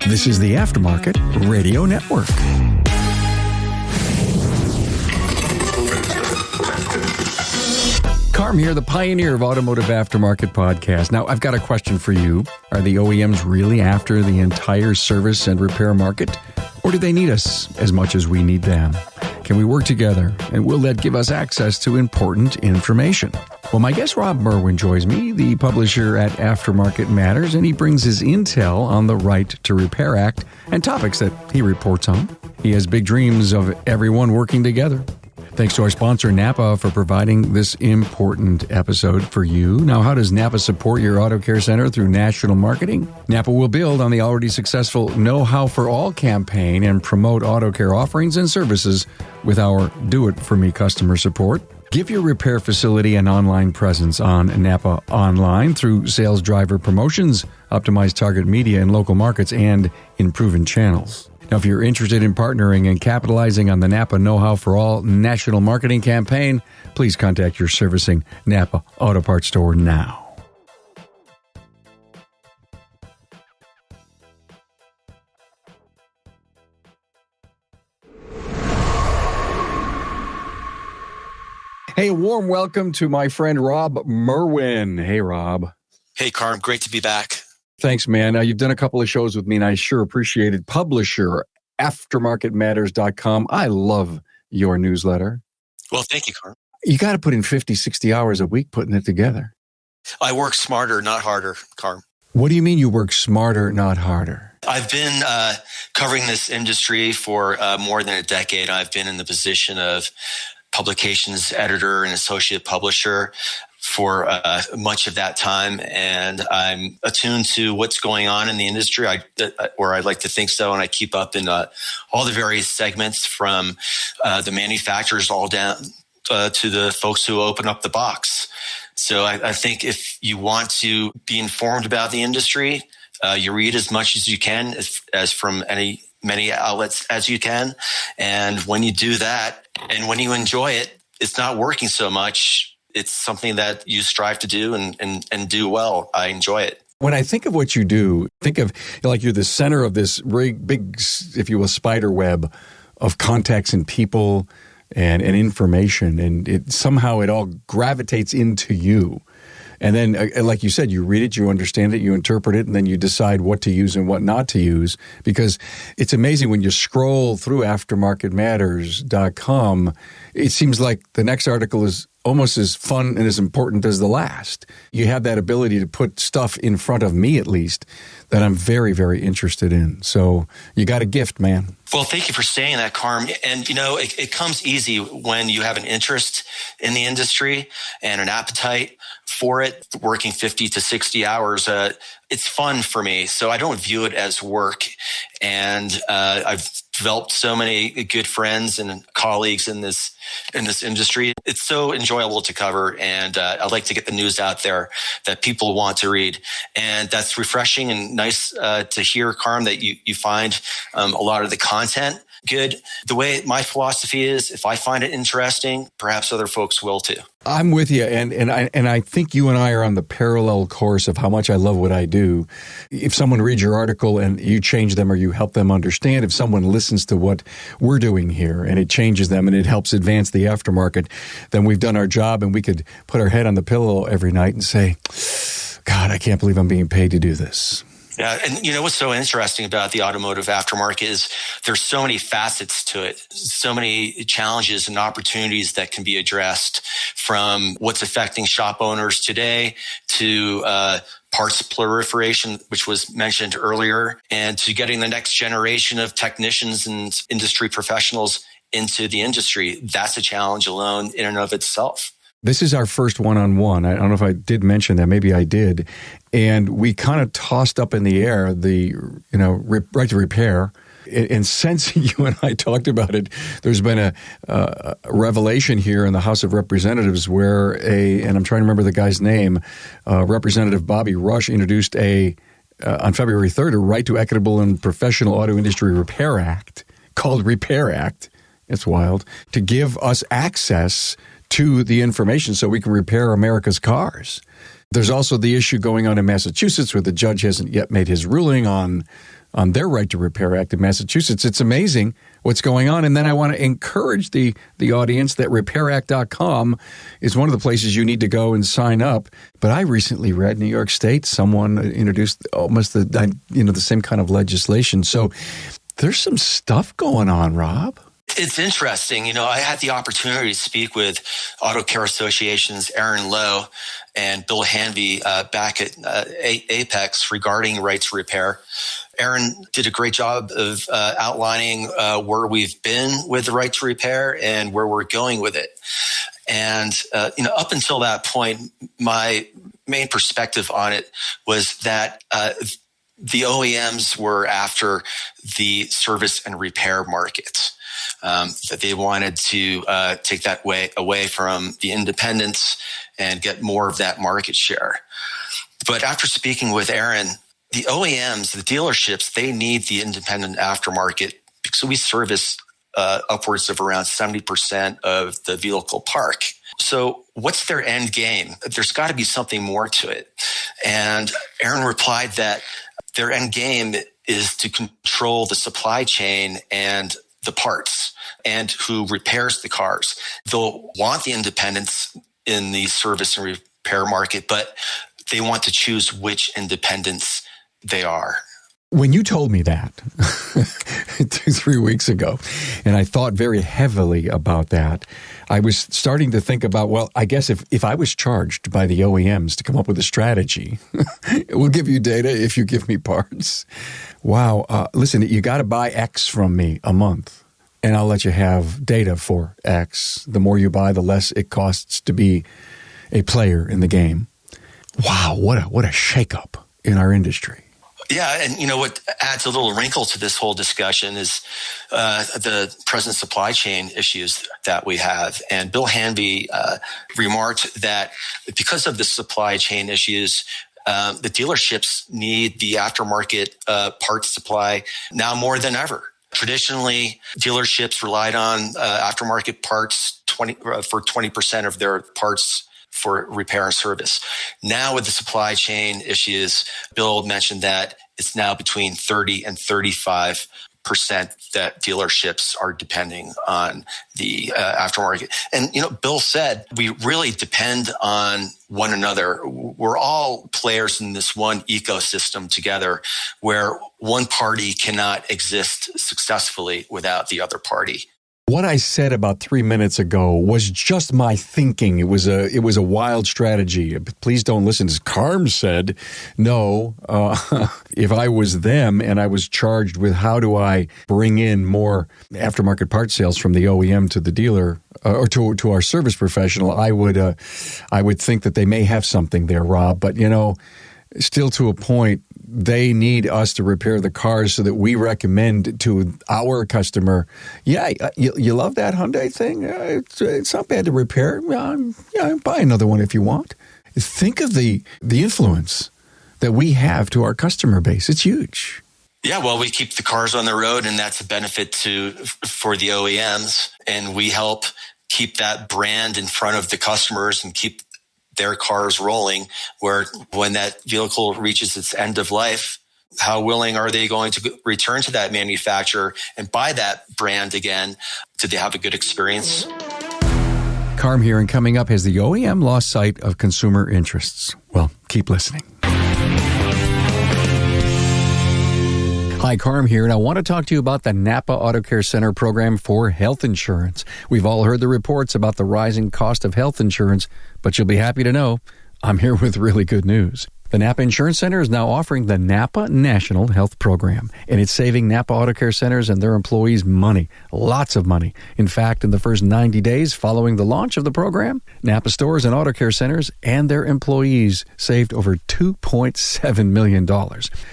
This is the Aftermarket Radio Network. Carm here, the pioneer of Automotive Aftermarket Podcast. Now, I've got a question for you. Are the OEMs really after the entire service and repair market? Or do they need us as much as we need them? Can we work together? And will that give us access to important information? Well, my guest Rob Merwin joins me, the publisher at Aftermarket Matters, and he brings his intel on the Right to Repair Act and topics that he reports on. He has big dreams of everyone working together. Thanks to our sponsor, Napa, for providing this important episode for you. Now, how does Napa support your auto care center through national marketing? Napa will build on the already successful Know How for All campaign and promote auto care offerings and services with our Do It For Me customer support. Give your repair facility an online presence on Napa Online through sales driver promotions, optimized target media in local markets, and in proven channels. Now, if you're interested in partnering and capitalizing on the Napa Know-How for All national marketing campaign, please contact your servicing Napa Auto Parts store now. Hey, a warm welcome to my friend Rob Merwin. Hey, Rob. Hey, Carm. Great to be back. Thanks, man. You've done a couple of shows with me, and I sure appreciate it. Publisher, aftermarketmatters.com. I love your newsletter. Well, thank you, Carm. You got to put in 50, 60 hours a week putting it together. I work smarter, not harder, Carm. What do you mean you work smarter, not harder? I've been covering this industry for more than a decade. I've been in the position of publications editor and associate publisher for much of that time, and I'm attuned to what's going on in the industry, or I'd like to think so, and I keep up in all the various segments from the manufacturers all down to the folks who open up the box. So I think if you want to be informed about the industry, you read as much as you can, as from many outlets as you can, and when you do that, and when you enjoy it, it's not working so much. It's something that you strive to do and do well. I enjoy it. When I think of what you do, think of like you're the center of this big, if you will, spider web of contacts and people and information, and somehow it all gravitates into you. And then, like you said, you read it, you understand it, you interpret it, and then you decide what to use and what not to use. Because it's amazing when you scroll through aftermarketmatters.com, it seems like the next article is almost as fun and as important as the last. You have that ability to put stuff in front of me, at least, that I'm very, very interested in. So you got a gift, man. Well, thank you for saying that, Carm. And, it comes easy when you have an interest in the industry and an appetite for it, working 50 to 60 hours. It's fun for me. So I don't view it as work. And I've developed so many good friends and colleagues in this industry. It's so enjoyable to cover, and I like to get the news out there that people want to read. And that's refreshing and nice to hear, Carm, that you find a lot of the content good. The way my philosophy is, if I find it interesting, perhaps other folks will too. I'm with you, and I think you and I are on the parallel course of how much I love what I do. If someone reads your article and you change them or you help them understand, if someone listens to what we're doing here and it changes them and it helps advance the aftermarket, then we've done our job, and we could put our head on the pillow every night and say, God, I can't believe I'm being paid to do this. Yeah, and what's so interesting about the automotive aftermarket is there's so many facets to it, so many challenges and opportunities that can be addressed, from what's affecting shop owners today to parts proliferation, which was mentioned earlier, and to getting the next generation of technicians and industry professionals into the industry. That's a challenge alone in and of itself. This is our first one-on-one. I don't know if I did mention that. Maybe I did. And we kind of tossed up in the air the, right to repair. And since you and I talked about it, there's been a revelation here in the House of Representatives where and I'm trying to remember the guy's name, Representative Bobby Rush introduced on February 3rd, a Right to Equitable and Professional Auto Industry Repair Act called Repair Act. It's wild. To give us access to the information so we can repair America's cars. There's also the issue going on in Massachusetts where the judge hasn't yet made his ruling on their Right to Repair Act in Massachusetts. It's amazing what's going on. And then I want to encourage the audience that repairact.com is one of the places you need to go and sign up. But I recently read New York State, someone introduced almost the same kind of legislation. So there's some stuff going on, Rob. It's interesting. I had the opportunity to speak with Auto Care Association's Aaron Lowe and Bill Hanvey back at Apex regarding right to repair. Aaron did a great job of outlining where we've been with the right to repair and where we're going with it. And, up until that point, my main perspective on it was that the OEMs were after the service and repair market. That they wanted to take that away from the independents and get more of that market share. But after speaking with Aaron, the OEMs, the dealerships, they need the independent aftermarket because we service upwards of around 70% of the vehicle park. So what's their end game? There's got to be something more to it. And Aaron replied that their end game is to control the supply chain and the parts and who repairs the cars. They'll want the independents in the service and repair market, but they want to choose which independents they are. When you told me that 2-3 weeks ago, and I thought very heavily about that, I was starting to think about, well, I guess if I was charged by the OEMs to come up with a strategy, we'll give you data if you give me parts. Wow. Listen, you got to buy X from me a month, and I'll let you have data for X. The more you buy, the less it costs to be a player in the game. Wow, what a shakeup in our industry. Yeah, and what adds a little wrinkle to this whole discussion is the present supply chain issues that we have. And Bill Hanvey remarked that because of the supply chain issues, the dealerships need the aftermarket parts supply now more than ever. Traditionally, dealerships relied on aftermarket parts for 20% of their parts for repair and service. Now with the supply chain issues, Bill mentioned that it's now between 30 and 35% that dealerships are depending on the aftermarket. And, Bill said we really depend on one another. We're all players in this one ecosystem together where one party cannot exist successfully without the other party. What I said about 3 minutes ago was just my thinking. It was a wild strategy. Please don't listen. As Carm said, no, if I was them and I was charged with how do I bring in more aftermarket part sales from the OEM to the dealer or to our service professional, I would think that they may have something there, Rob. But, still to a point, they need us to repair the cars so that we recommend to our customer, you love that Hyundai thing? It's not bad to repair. Buy another one if you want. Think of the influence that we have to our customer base. It's huge. Yeah, well, we keep the cars on the road, and that's a benefit for the OEMs, and we help keep that brand in front of the customers and keep their cars rolling, where when that vehicle reaches its end of life, how willing are they going to return to that manufacturer and buy that brand again? Did they have a good experience? Carm here, and coming up, has the OEM lost sight of consumer interests? Well, keep listening. Hi, Carm here, and I want to talk to you about the Napa Auto Care Center program for health insurance. We've all heard the reports about the rising cost of health insurance, but you'll be happy to know I'm here with really good news. The Napa Insurance Center is now offering the Napa National Health Program, and it's saving Napa Auto Care Centers and their employees money, lots of money. In fact, in the first 90 days following the launch of the program, Napa stores and auto care centers and their employees saved over $2.7 million.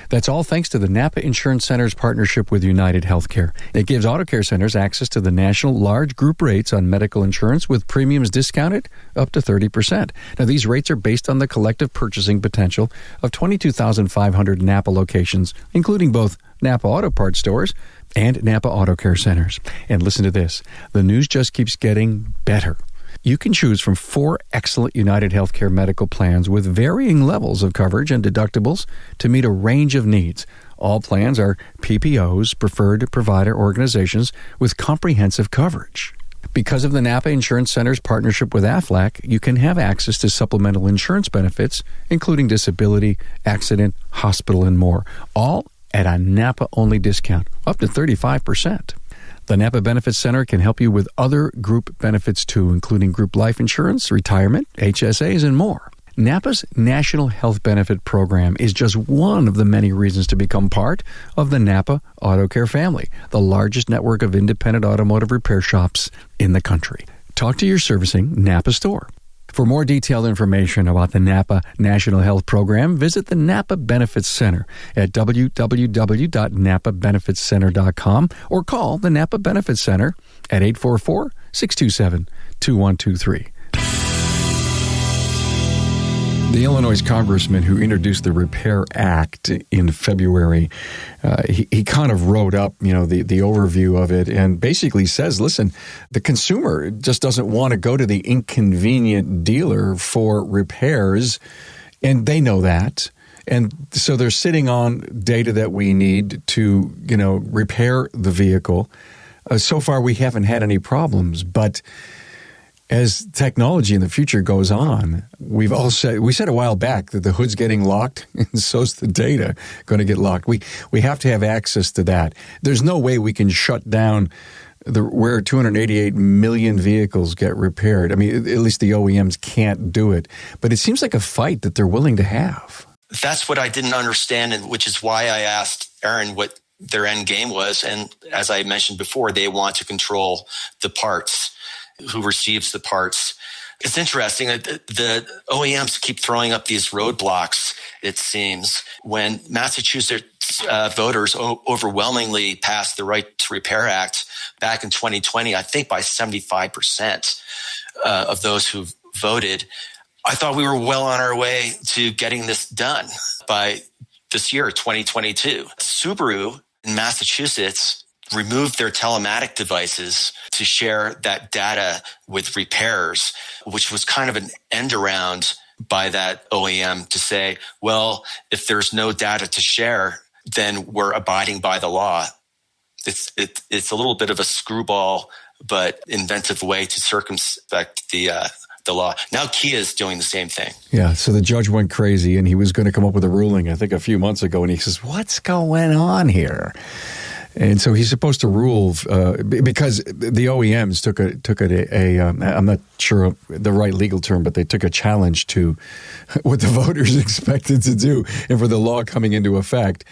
That's all thanks to the Napa Insurance Center's partnership with United Healthcare. It gives auto care centers access to the national large group rates on medical insurance with premiums discounted up to 30%. Now, these rates are based on the collective purchasing potential of 22,500 Napa locations, including both Napa Auto Parts stores and Napa Auto Care Centers. And listen to this. The news just keeps getting better. You can choose from 4 excellent United Healthcare medical plans with varying levels of coverage and deductibles to meet a range of needs. All plans are PPOs, preferred provider organizations, with comprehensive coverage. Because of the Napa Insurance Center's partnership with Aflac, you can have access to supplemental insurance benefits, including disability, accident, hospital, and more, all at a Napa-only discount, up to 35%. The Napa Benefits Center can help you with other group benefits too, including group life insurance, retirement, HSAs, and more. Napa's National Health Benefit Program is just one of the many reasons to become part of the Napa Auto Care family, the largest network of independent automotive repair shops in the country. Talk to your servicing Napa store. For more detailed information about the Napa National Health Program, visit the Napa Benefits Center at www.napabenefitscenter.com or call the Napa Benefits Center at 844-627-2123. The Illinois congressman who introduced the Repair Act in February, he kind of wrote up, the overview of it and basically says, listen, the consumer just doesn't want to go to the inconvenient dealer for repairs, and they know that. And so they're sitting on data that we need to, repair the vehicle. So far, we haven't had any problems, but as technology in the future goes on, we said a while back that the hood's getting locked, and so's the data going to get locked. We have to have access to that. There's no way we can shut down where 288 million vehicles get repaired. I mean, at least the OEMs can't do it. But it seems like a fight that they're willing to have. That's what I didn't understand, and which is why I asked Aaron what their end game was. And as I mentioned before, they want to control the parts, who receives the parts. It's interesting that the OEMs keep throwing up these roadblocks, it seems. When Massachusetts voters overwhelmingly passed the Right to Repair Act back in 2020, I think by 75% of those who voted, I thought we were well on our way to getting this done by this year, 2022. Subaru in Massachusetts removed their telematic devices to share that data with repairers, which was kind of an end around by that OEM to say, well, if there's no data to share, then we're abiding by the law. It's a little bit of a screwball, but inventive way to circumspect the law. Now Kia is doing the same thing. Yeah, so the judge went crazy, and he was going to come up with a ruling, I think, a few months ago, and he says, what's going on here? And so he's supposed to rule because the OEMs took I'm not sure the right legal term, but they took a challenge to what the voters expected to do and for the law coming into effect.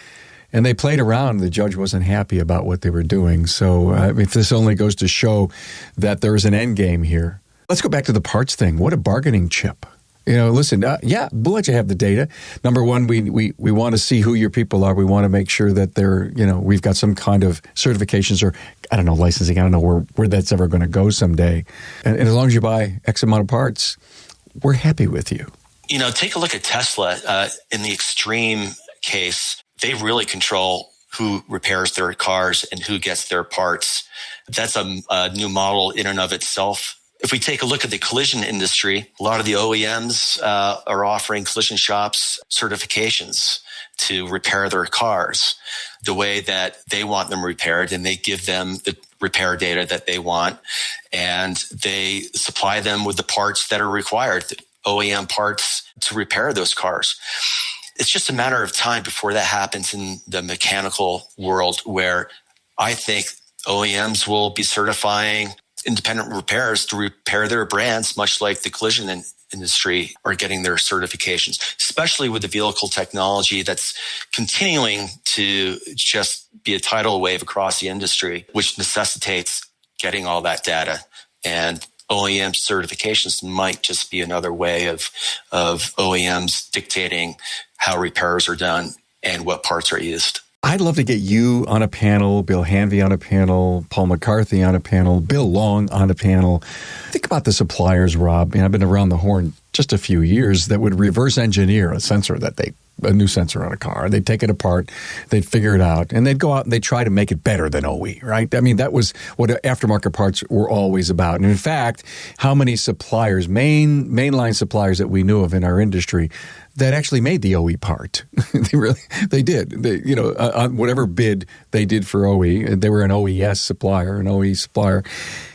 And they played around. The judge wasn't happy about what they were doing. So if this only goes to show that there's an end game here. Let's go back to the parts thing. What a bargaining chip. Listen, we'll let you have the data. Number one, we want to see who your people are. We want to make sure that they're, we've got some kind of certifications or, licensing. I don't know where that's ever going to go someday. And as long as you buy X amount of parts, we're happy with you. Take a look at Tesla. In the extreme case, they really control who repairs their cars and who gets their parts. That's a new model in and of itself. If we take a look at the collision industry, a lot of the OEMs are offering collision shops certifications to repair their cars the way that they want them repaired, and they give them the repair data that they want, and they supply them with the parts that are required, the OEM parts to repair those cars. It's just a matter of time before that happens in the mechanical world, where I think OEMs will be certifying independent repairers to repair their brands, much like the collision industry are getting their certifications, especially with the vehicle technology that's continuing to just be a tidal wave across the industry, which necessitates getting all that data. And OEM certifications might just be another way of OEMs dictating how repairs are done and what parts are used. I'd love to get you on a panel, Bill Hanvey on a panel, Paul McCarthy on a panel, Bill Long on a panel. Think about the suppliers, Rob. I've been around the horn just a few years that would reverse engineer a sensor that they a new sensor on a car. They'd take it apart, they'd figure it out, and they'd go out and they'd try to make it better than OE, right? I mean, that was what aftermarket parts were always about. And in fact, how many suppliers, mainline suppliers that we knew of in our industry that actually made the OE part. They did. On whatever bid they did for OE, they were an OES supplier, an OE supplier.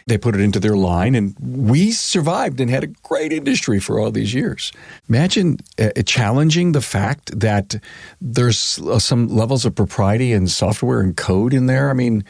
They put it into their line, and we survived and had a great industry for all these years. Imagine challenging the fact that there's some levels of propriety in software and code in there. I mean,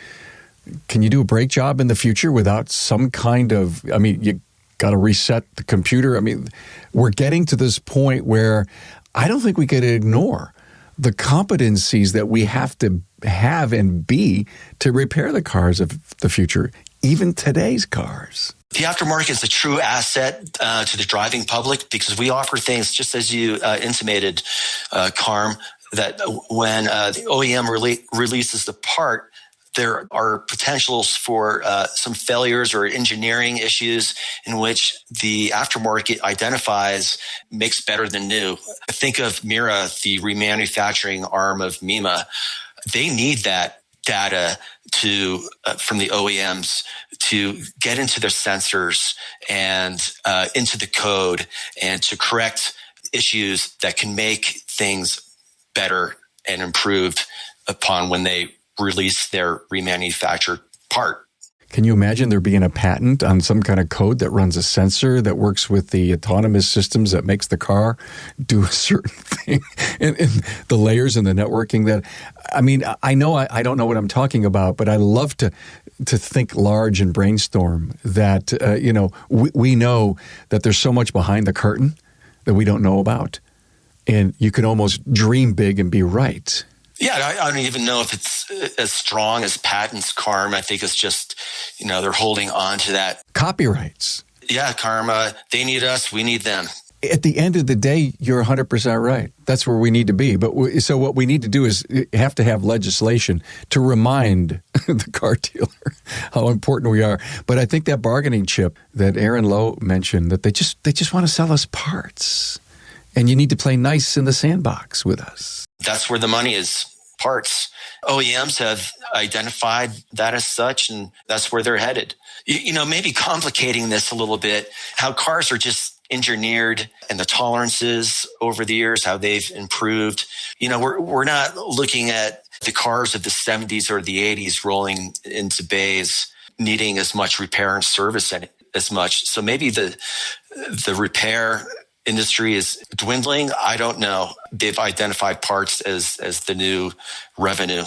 can you do a brake job in the future without some kind of, you got to reset the computer. I mean, we're getting to this point where I don't think we could ignore the competencies that we have to have and be to repair the cars of the future, even today's cars. The aftermarket is a true asset to the driving public because we offer things, just as you intimated, Carm, that when the OEM releases the part, there are potentials for some failures or engineering issues in which the aftermarket identifies makes better than new. Think of Mira, the remanufacturing arm of MEMA. They need that data from the OEMs to get into their sensors and into the code and to correct issues that can make things better and improved upon when they release their remanufactured part. Can you imagine there being a patent on some kind of code that runs a sensor that works with the autonomous systems that makes the car do a certain thing and the layers and the networking that, I know I don't know what I'm talking about, but I love to think large and brainstorm that, we know that there's so much behind the curtain that we don't know about. And you can almost dream big and be right. Yeah, I don't even know if it's as strong as patents, Carm. I think it's just, they're holding on to that. Copyrights. Yeah, Carm, they need us, we need them. At the end of the day, you're 100% right. That's where we need to be. But so what we need to do is have to have legislation to remind the car dealer how important we are. But I think that bargaining chip that Aaron Lowe mentioned, that they just want to sell us parts. And you need to play nice in the sandbox with us. That's where the money is, parts. OEMs have identified that as such, and that's where they're headed. Maybe complicating this a little bit, how cars are just engineered and the tolerances over the years, how they've improved. We're not looking at the cars of the 70s or the 80s rolling into bays needing as much repair and service as much. So maybe the repair industry is dwindling. I don't know. They've identified parts as the new revenue.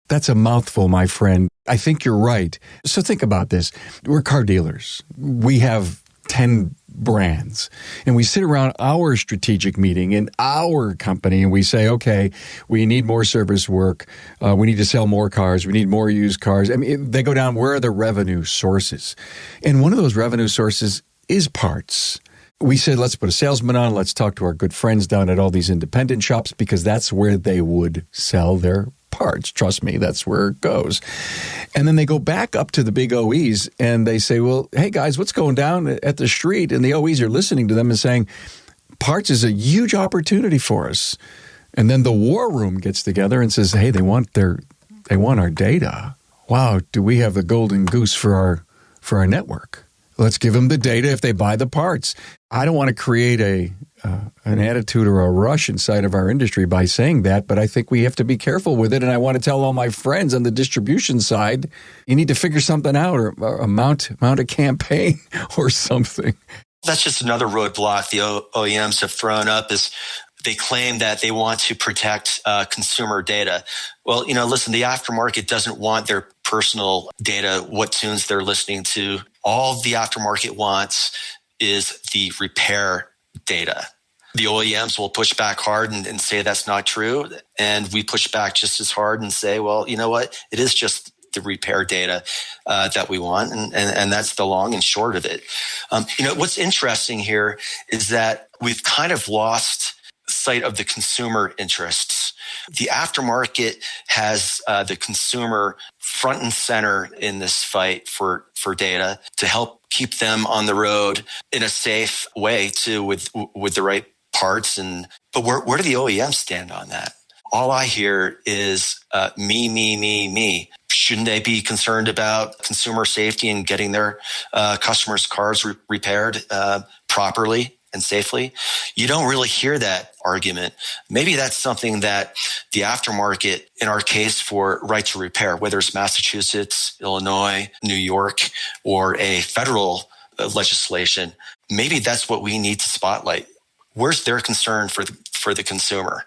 That's a mouthful, my friend. I think you're right. So think about this. We're car dealers. We have 10 brands, and we sit around our strategic meeting in our company and we say, okay, we need more service work. We need to sell more cars. We need more used cars. They go down, where are the revenue sources? And one of those revenue sources is parts. We said, let's put a salesman on. Let's talk to our good friends down at all these independent shops because that's where they would sell their parts. Trust me, that's where it goes. And then they go back up to the big OEs and they say, well, hey guys, what's going down at the street? And the OEs are listening to them and saying, parts is a huge opportunity for us. And then the war room gets together and says, hey, they want our data. Wow, do we have the golden goose for our network? Let's give them the data if they buy the parts. I don't want to create an attitude or a rush inside of our industry by saying that, but I think we have to be careful with it. And I want to tell all my friends on the distribution side, you need to figure something out or mount a campaign or something. That's just another roadblock the OEMs have thrown up is they claim that they want to protect consumer data. Well, listen, the aftermarket doesn't want their personal data, what tunes they're listening to. All the aftermarket wants is the repair data. The OEMs will push back hard and say that's not true. And we push back just as hard and say, well, you know what? It is just the repair data that we want. And that's the long and short of it. What's interesting here is that we've kind of lost sight of the consumer interests. The aftermarket has the consumer front and center in this fight for data to help keep them on the road in a safe way too with the right parts. But where do the OEMs stand on that? All I hear is me. Shouldn't they be concerned about consumer safety and getting their customers' cars repaired properly and safely? You don't really hear that argument. Maybe that's something that the aftermarket, in our case for right to repair, whether it's Massachusetts, Illinois, New York, or a federal legislation, maybe that's what we need to spotlight. Where's their concern for the consumer?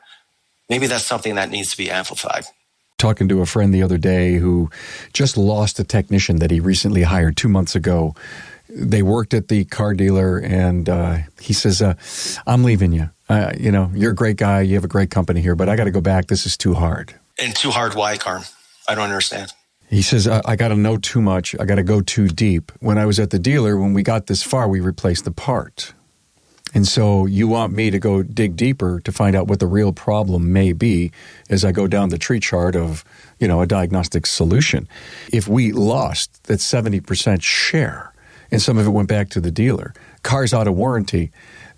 Maybe that's something that needs to be amplified. Talking to a friend the other day who just lost a technician that he recently hired 2 months ago. They worked at the car dealer, and he says, I'm leaving you. You're a great guy. You have a great company here, but I got to go back. This is too hard. And too hard, why, Carm? I don't understand. He says, I got to know too much. I got to go too deep. When I was at the dealer, when we got this far, we replaced the part. And so you want me to go dig deeper to find out what the real problem may be as I go down the tree chart of, a diagnostic solution. If we lost that 70% share and some of it went back to the dealer, cars out of warranty,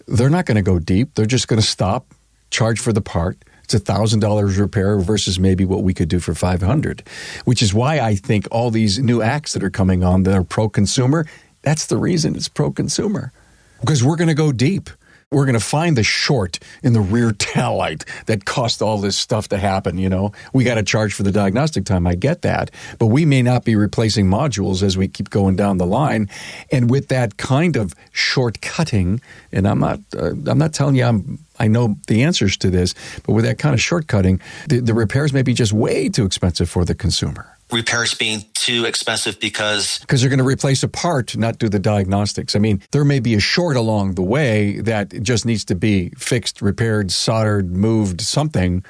they're not going to go deep. They're just going to stop, charge for the part. It's $1,000 repair versus maybe what we could do for $500, which is why I think all these new acts that are coming on that are pro-consumer, that's the reason it's pro-consumer. Because we're going to go deep. We're going to find the short in the rear taillight that cost all this stuff to happen, We got to charge for the diagnostic time. I get that. But we may not be replacing modules as we keep going down the line. And with that kind of shortcutting, and I'm not telling you I know the answers to this, but with that kind of shortcutting, the repairs may be just way too expensive for the consumer. Repairs being too expensive because they're going to replace a part, not do the diagnostics. I mean, there may be a short along the way that just needs to be fixed, repaired, soldered, moved, something,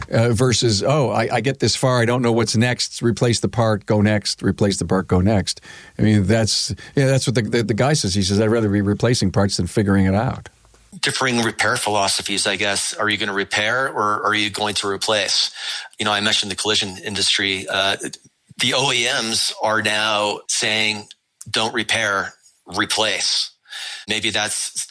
versus, I get this far, I don't know what's next, replace the part, go next, replace the part, go next. I mean, that's what the guy says. He says, I'd rather be replacing parts than figuring it out. Differing repair philosophies, I guess. Are you going to repair or are you going to replace? I mentioned the collision industry. The OEMs are now saying, don't repair, replace. Maybe that's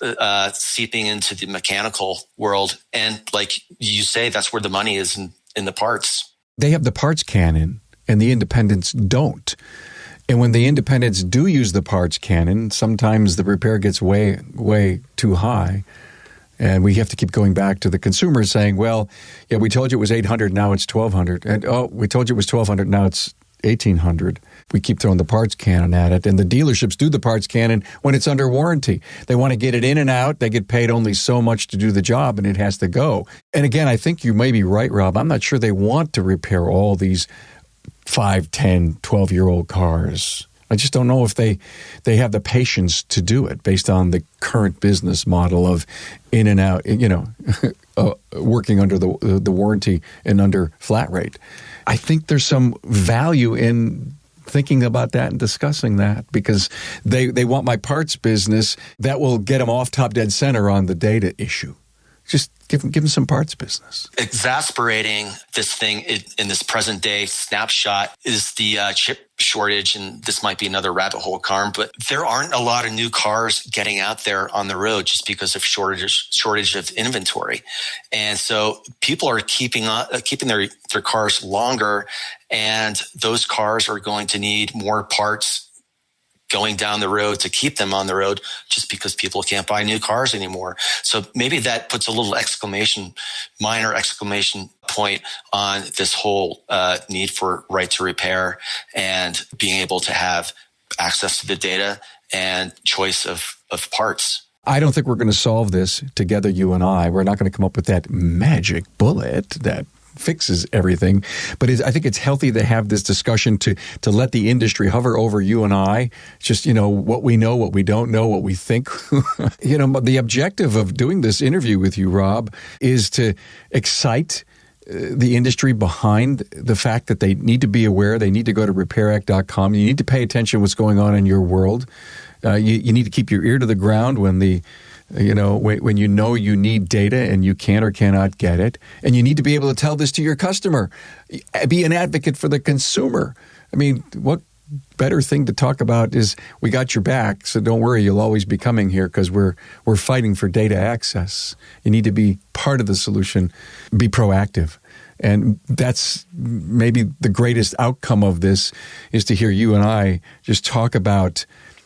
seeping into the mechanical world. And like you say, that's where the money is in the parts. They have the parts canon and the independents don't. And when the independents do use the parts canon, sometimes the repair gets way, way too high. And we have to keep going back to the consumer saying, well, yeah, we told you it was $800, now it's $1,200. And, we told you it was $1,200, now it's $1,800. We keep throwing the parts canon at it. And the dealerships do the parts canon when it's under warranty. They want to get it in and out. They get paid only so much to do the job, and it has to go. And again, I think you may be right, Rob. I'm not sure they want to repair all these 5, 10, 12-year-old cars. I just don't know if they have the patience to do it based on the current business model of in and out, working under the warranty and under flat rate. I think there's some value in thinking about that and discussing that because they want my parts business that will get them off top dead center on the data issue. Just give them some parts business. Exasperating this thing in this present day snapshot is the chip shortage, and this might be another rabbit hole, Carm, but there aren't a lot of new cars getting out there on the road just because of shortage of inventory. And so people are keeping their cars longer, and those cars are going to need more parts going down the road to keep them on the road just because people can't buy new cars anymore. So maybe that puts a little minor exclamation point on this whole need for right to repair and being able to have access to the data and choice of parts. I don't think we're going to solve this together, you and I. We're not going to come up with that magic bullet that fixes everything. But I think it's healthy to have this discussion to let the industry hover over you and I, just, what we know, what we don't know, what we think. But the objective of doing this interview with you, Rob, is to excite the industry behind the fact that they need to be aware. They need to go to repairact.com. You need to pay attention to what's going on in your world. You need to keep your ear to the ground when when you need data and you can or cannot get it. And you need to be able to tell this to your customer. Be an advocate for the consumer. I mean, what better thing to talk about is we got your back, so don't worry, you'll always be coming here because we're fighting for data access. You need to be part of the solution, be proactive. And that's maybe the greatest outcome of this is to hear you and I just talk about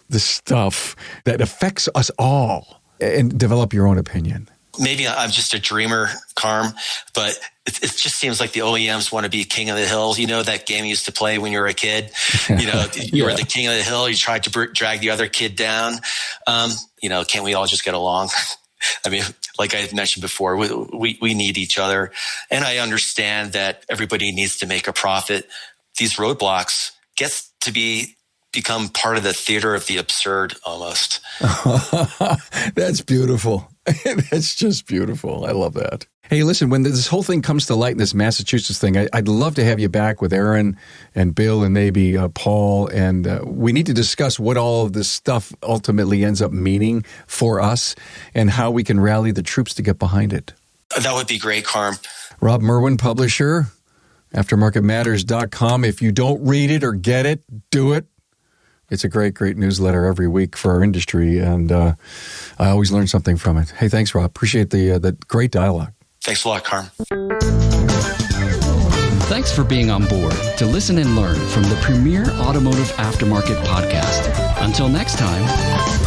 the stuff that affects us all and develop your own opinion. Maybe I'm just a dreamer, Carm, but it just seems like the OEMs want to be king of the hill. You know that game you used to play when you were a kid? You know, you were the king of the hill. You tried to drag the other kid down. Can't we all just get along? I mean, like I mentioned before, we need each other. And I understand that everybody needs to make a profit. These roadblocks gets to become part of the theater of the absurd almost. That's beautiful. That's just beautiful. I love that. Hey, listen, when this whole thing comes to light in this Massachusetts thing, I'd love to have you back with Aaron and Bill and maybe Paul. And we need to discuss what all of this stuff ultimately ends up meaning for us and how we can rally the troops to get behind it. That would be great, Carm. Rob Merwin, publisher, aftermarketmatters.com. If you don't read it or get it, do it. It's a great, great newsletter every week for our industry, and I always learn something from it. Hey, thanks, Rob. Appreciate the great dialogue. Thanks a lot, Carm. Thanks for being on board to listen and learn from the premier automotive aftermarket podcast. Until next time.